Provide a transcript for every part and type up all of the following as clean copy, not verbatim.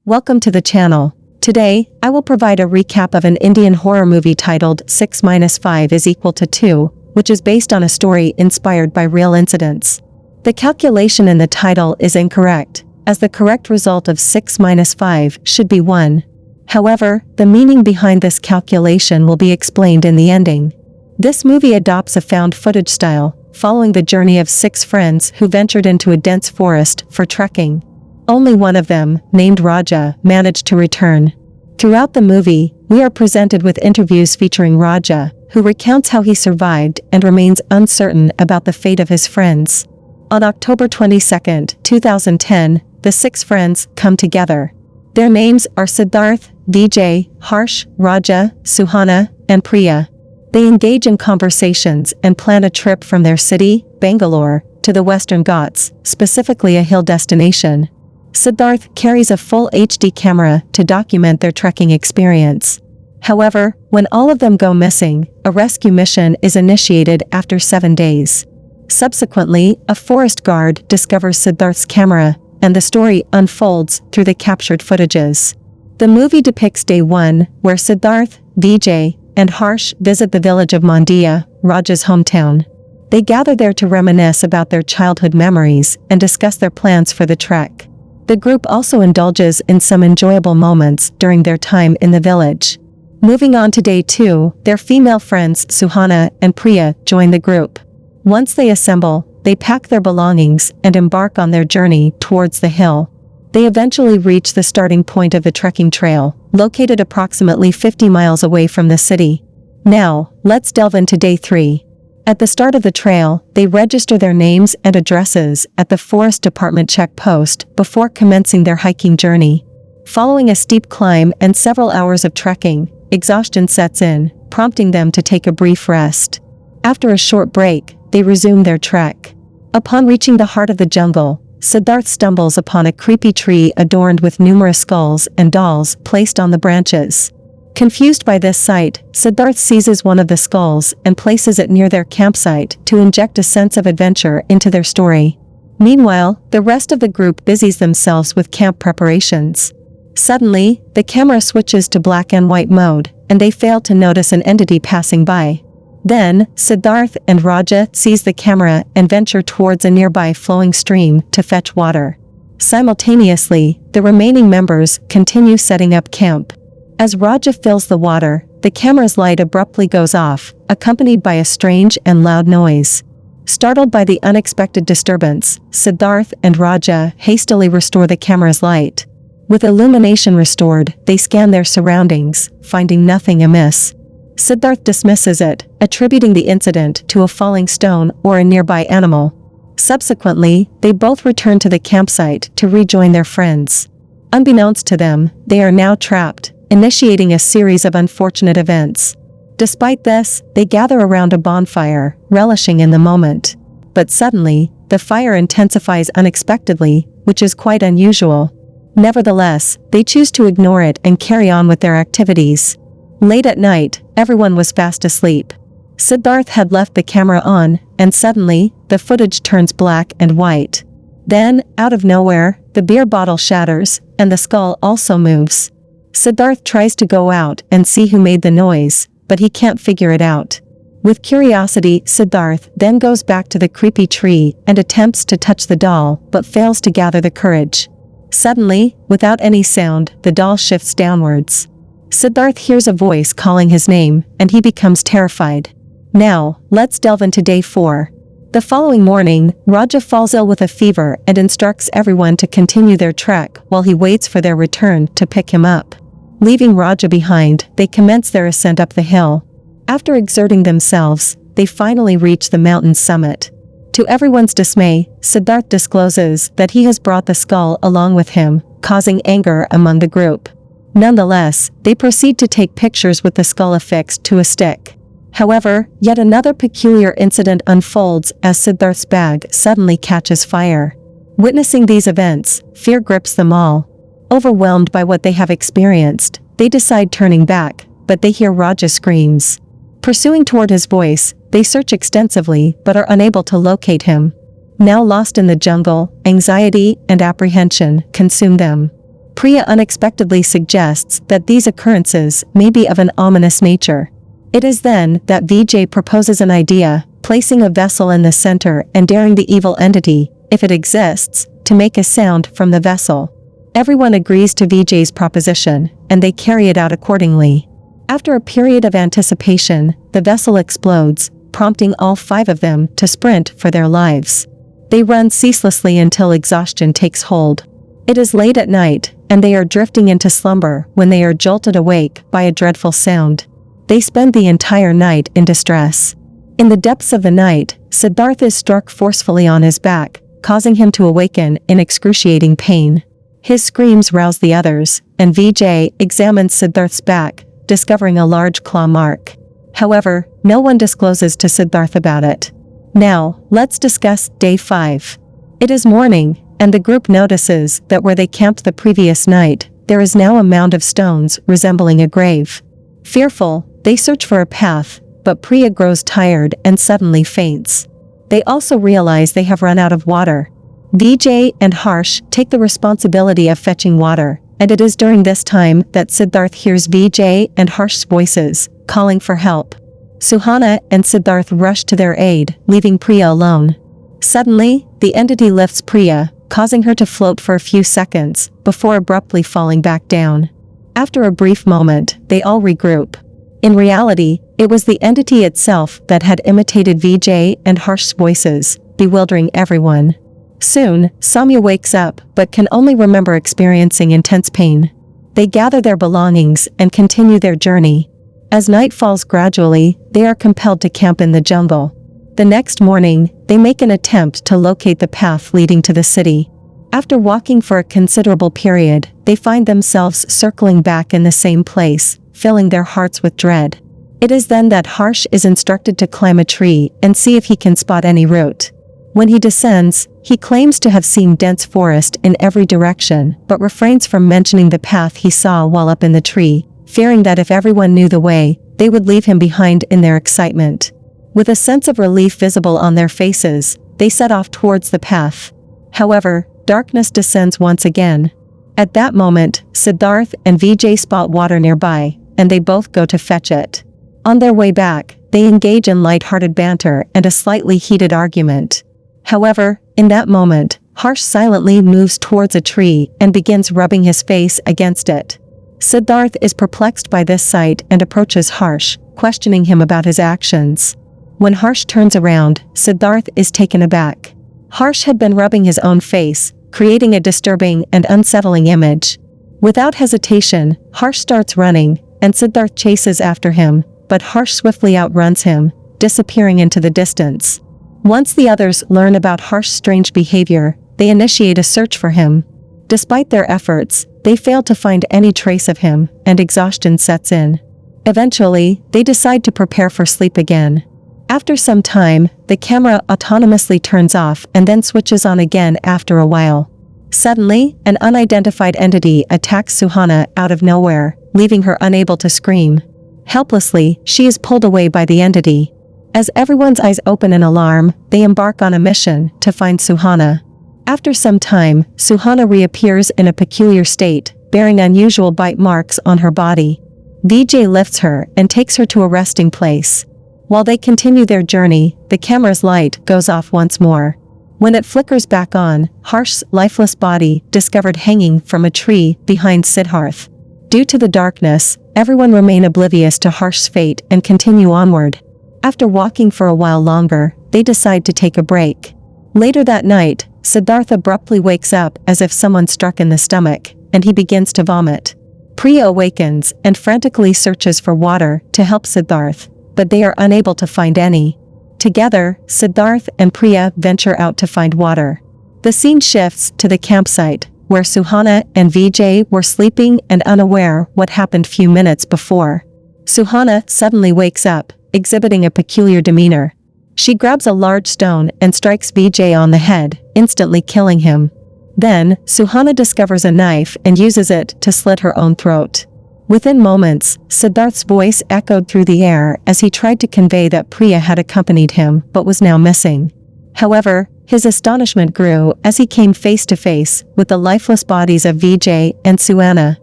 Welcome to the channel. Today, I will provide a recap of an Indian horror movie titled 6 minus 5 is equal to 2, which is based on a story inspired by real incidents. The calculation in the title is incorrect, as the correct result of 6 minus 5 should be 1. However, the meaning behind this calculation will be explained in the ending. This movie adopts a found footage style, following the journey of 6 friends who ventured into a dense forest for trekking. Only one of them, named Raja, managed to return. Throughout the movie, we are presented with interviews featuring Raja, who recounts how he survived and remains uncertain about the fate of his friends. On October 22, 2010, the 6 friends come together. Their names are Siddharth, Vijay, Harsh, Raja, Suhana, and Priya. They engage in conversations and plan a trip from their city, Bangalore, to the Western Ghats, specifically a hill destination. Siddharth carries a full HD camera to document their trekking experience. However, when all of them go missing, a rescue mission is initiated after 7 days. Subsequently, a forest guard discovers Siddharth's camera, and the story unfolds through the captured footages. The movie depicts day 1, where Siddharth, Vijay, and Harsh visit the village of Mondia, Raja's hometown. They gather there to reminisce about their childhood memories and discuss their plans for the trek. The group also indulges in some enjoyable moments during their time in the village. Moving on to day 2, their female friends Suhana and Priya join the group. Once they assemble, they pack their belongings and embark on their journey towards the hill. They eventually reach the starting point of the trekking trail, located approximately 50 miles away from the city. Now, let's delve into day 3. At the start of the trail, they register their names and addresses at the Forest Department checkpost before commencing their hiking journey. Following a steep climb and several hours of trekking, exhaustion sets in, prompting them to take a brief rest. After a short break, they resume their trek. Upon reaching the heart of the jungle, Siddharth stumbles upon a creepy tree adorned with numerous skulls and dolls placed on the branches. Confused by this sight, Siddharth seizes one of the skulls and places it near their campsite to inject a sense of adventure into their story. Meanwhile, the rest of the group busies themselves with camp preparations. Suddenly, the camera switches to black and white mode, and they fail to notice an entity passing by. Then, Siddharth and Raja seize the camera and venture towards a nearby flowing stream to fetch water. Simultaneously, the remaining members continue setting up camp. As Raja fills the water, the camera's light abruptly goes off, accompanied by a strange and loud noise. Startled by the unexpected disturbance, Siddharth and Raja hastily restore the camera's light. With illumination restored, they scan their surroundings, finding nothing amiss. Siddharth dismisses it, attributing the incident to a falling stone or a nearby animal. Subsequently, they both return to the campsite to rejoin their friends. Unbeknownst to them, they are now trapped, initiating a series of unfortunate events. Despite this, they gather around a bonfire, relishing in the moment. But suddenly, the fire intensifies unexpectedly, which is quite unusual. Nevertheless, they choose to ignore it and carry on with their activities. Late at night, everyone was fast asleep. Siddharth had left the camera on, and suddenly, the footage turns black and white. Then, out of nowhere, the beer bottle shatters, and the skull also moves. Siddharth tries to go out and see who made the noise, but he can't figure it out. With curiosity, Siddharth then goes back to the creepy tree and attempts to touch the doll, but fails to gather the courage. Suddenly, without any sound, the doll shifts downwards. Siddharth hears a voice calling his name, and he becomes terrified. Now, let's delve into day 4. The following morning, Raja falls ill with a fever and instructs everyone to continue their trek while he waits for their return to pick him up. Leaving Raja behind, they commence their ascent up the hill. After exerting themselves, they finally reach the mountain's summit. To everyone's dismay, Siddharth discloses that he has brought the skull along with him, causing anger among the group. Nonetheless, they proceed to take pictures with the skull affixed to a stick. However, yet another peculiar incident unfolds as Siddharth's bag suddenly catches fire. Witnessing these events, fear grips them all. Overwhelmed by what they have experienced, they decide turning back, but they hear Raja screams. Pursuing toward his voice, they search extensively but are unable to locate him. Now lost in the jungle, anxiety and apprehension consume them. Priya unexpectedly suggests that these occurrences may be of an ominous nature. It is then that Vijay proposes an idea, placing a vessel in the center and daring the evil entity, if it exists, to make a sound from the vessel. Everyone agrees to Vijay's proposition, and they carry it out accordingly. After a period of anticipation, the vessel explodes, prompting all 5 of them to sprint for their lives. They run ceaselessly until exhaustion takes hold. It is late at night, and they are drifting into slumber when they are jolted awake by a dreadful sound. They spend the entire night in distress. In the depths of the night, Siddharth is struck forcefully on his back, causing him to awaken in excruciating pain. His screams rouse the others, and Vijay examines Siddharth's back, discovering a large claw mark. However, no one discloses to Siddharth about it. Now, let's discuss day 5. It is morning, and the group notices that where they camped the previous night, there is now a mound of stones resembling a grave. Fearful, they search for a path, but Priya grows tired and suddenly faints. They also realize they have run out of water. Vijay and Harsh take the responsibility of fetching water, and it is during this time that Siddharth hears Vijay and Harsh's voices, calling for help. Suhana and Siddharth rush to their aid, leaving Priya alone. Suddenly, the entity lifts Priya, causing her to float for a few seconds, before abruptly falling back down. After a brief moment, they all regroup. In reality, it was the entity itself that had imitated Vijay and Harsh's voices, bewildering everyone. Soon, Samya wakes up, but can only remember experiencing intense pain. They gather their belongings and continue their journey. As night falls gradually, they are compelled to camp in the jungle. The next morning, they make an attempt to locate the path leading to the city. After walking for a considerable period, they find themselves circling back in the same place, filling their hearts with dread. It is then that Harsh is instructed to climb a tree and see if he can spot any route. When he descends, he claims to have seen dense forest in every direction, but refrains from mentioning the path he saw while up in the tree, fearing that if everyone knew the way, they would leave him behind in their excitement. With a sense of relief visible on their faces, they set off towards the path. However, darkness descends once again. At that moment, Siddharth and Vijay spot water nearby, and they both go to fetch it. On their way back, they engage in light-hearted banter and a slightly heated argument. However, in that moment, Harsh silently moves towards a tree and begins rubbing his face against it. Siddharth is perplexed by this sight and approaches Harsh, questioning him about his actions. When Harsh turns around, Siddharth is taken aback. Harsh had been rubbing his own face, creating a disturbing and unsettling image. Without hesitation, Harsh starts running, and Siddharth chases after him, but Harsh swiftly outruns him, disappearing into the distance. Once the others learn about Harsh's strange behavior, they initiate a search for him. Despite their efforts, they fail to find any trace of him, and exhaustion sets in. Eventually, they decide to prepare for sleep again. After some time, the camera autonomously turns off and then switches on again after a while. Suddenly, an unidentified entity attacks Suhana out of nowhere, leaving her unable to scream. Helplessly, she is pulled away by the entity. As everyone's eyes open in alarm, they embark on a mission to find Suhana. After some time, Suhana reappears in a peculiar state, bearing unusual bite marks on her body. Vijay lifts her and takes her to a resting place. While they continue their journey, the camera's light goes off once more. When it flickers back on, Harsh's lifeless body discovered hanging from a tree behind Siddharth. Due to the darkness, everyone remain oblivious to Harsh's fate and continue onward. After walking for a while longer, they decide to take a break. Later that night, Siddharth abruptly wakes up as if someone struck in the stomach, and he begins to vomit. Priya awakens and frantically searches for water to help Siddharth, but they are unable to find any. Together, Siddharth and Priya venture out to find water. The scene shifts to the campsite, where Suhana and Vijay were sleeping and unaware what happened few minutes before. Suhana suddenly wakes up, exhibiting a peculiar demeanor. She grabs a large stone and strikes Vijay on the head, instantly killing him. Then, Suhana discovers a knife and uses it to slit her own throat. Within moments, Siddharth's voice echoed through the air as he tried to convey that Priya had accompanied him but was now missing. However, His astonishment grew as he came face to face with the lifeless bodies of Vijay and Suana.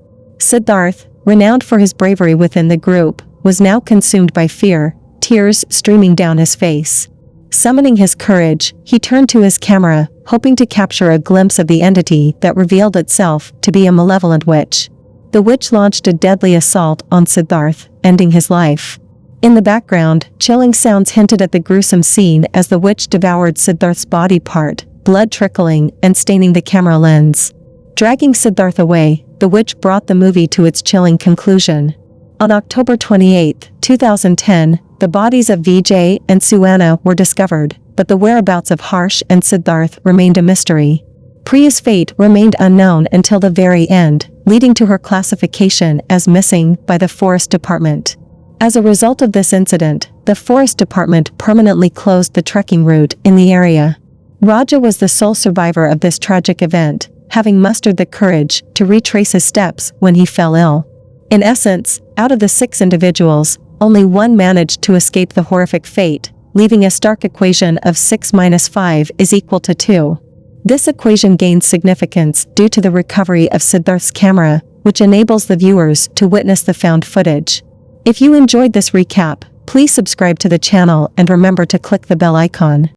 Siddharth, renowned for his bravery within the group, was now consumed by fear, tears streaming down his face. Summoning his courage, he turned to his camera, hoping to capture a glimpse of the entity that revealed itself to be a malevolent witch. The witch launched a deadly assault on Siddharth, ending his life. In the background, chilling sounds hinted at the gruesome scene as the witch devoured Siddharth's body part, blood trickling and staining the camera lens. Dragging Siddharth away, the witch brought the movie to its chilling conclusion. On October 28, 2010, the bodies of Vijay and Suana were discovered, but the whereabouts of Harsh and Siddharth remained a mystery. Priya's fate remained unknown until the very end, leading to her classification as missing by the Forest Department. As a result of this incident, the Forest Department permanently closed the trekking route in the area. Raja was the sole survivor of this tragic event, having mustered the courage to retrace his steps when he fell ill. In essence, out of the 6 individuals, only one managed to escape the horrific fate, leaving a stark equation of 6 minus 5 is equal to 2. This equation gains significance due to the recovery of Siddharth's camera, which enables the viewers to witness the found footage. If you enjoyed this recap, please subscribe to the channel and remember to click the bell icon.